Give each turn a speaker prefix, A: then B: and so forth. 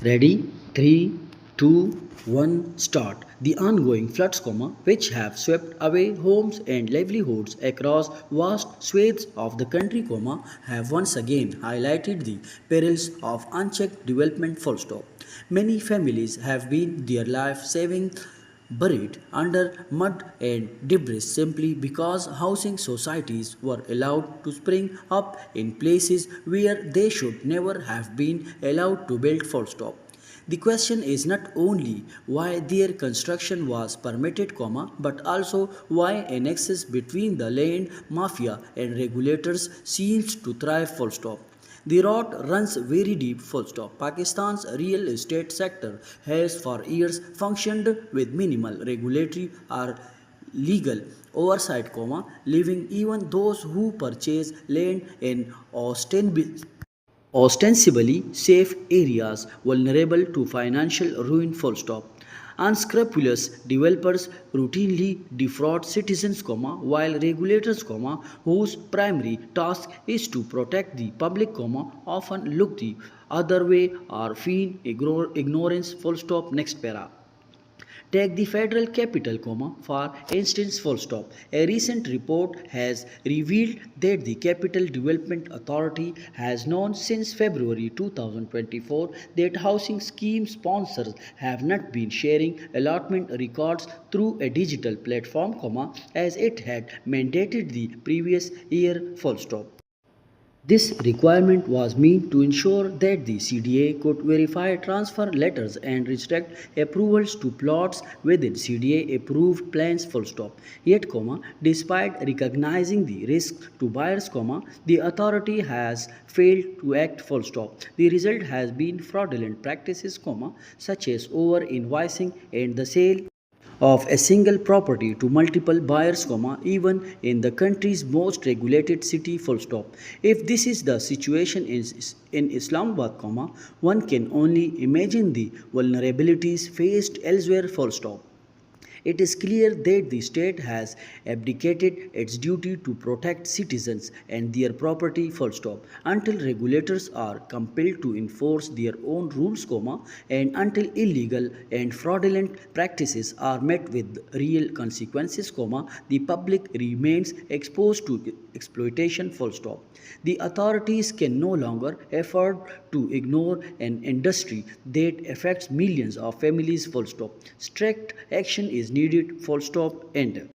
A: Ready? 3, 2, 1, start. The ongoing floods, which have swept away homes and livelihoods across vast swathes of the country, have once again highlighted the perils of unchecked development. Full stop. Many families have been their life saving buried under mud and debris simply because housing societies were allowed to spring up in places where they should never have been allowed to build. Full stop. The question is not only why their construction was permitted, but also why a nexus between the land mafia and regulators seems to thrive. Full stop. The rot runs very deep. Full stop. Pakistan's real estate sector has for years functioned with minimal regulatory or legal oversight, leaving even those who purchase land in ostensibly safe areas vulnerable to financial ruin. Full stop. Unscrupulous developers routinely defraud citizens, while regulators, whose primary task is to protect the public, often look the other way or feign ignorance. Full stop. Next para. Take the federal capital, for instance, full stop. A recent report has revealed that the Capital Development Authority has known since February 2024 that housing scheme sponsors have not been sharing allotment records through a digital platform, as it had mandated the previous year. Full stop. This requirement was meant to ensure that the CDA could verify transfer letters and restrict approvals to plots within CDA approved plans. Full stop. Yet, despite recognizing the risk to buyers, the authority has failed to act. Full stop. The result has been fraudulent practices, such as over invoicing and the sale of a single property to multiple buyers, even in the country's most regulated city. Full stop. If this is the situation in Islamabad, one can only imagine the vulnerabilities faced elsewhere. Full stop. It is clear that the state has abdicated its duty to protect citizens and their property. Full stop. Until regulators are compelled to enforce their own rules, and until illegal and fraudulent practices are met with real consequences, the public remains exposed to exploitation. Full stop. The authorities can no longer afford to ignore an industry that affects millions of families. Full stop. Strict action is needed. Full stop. End.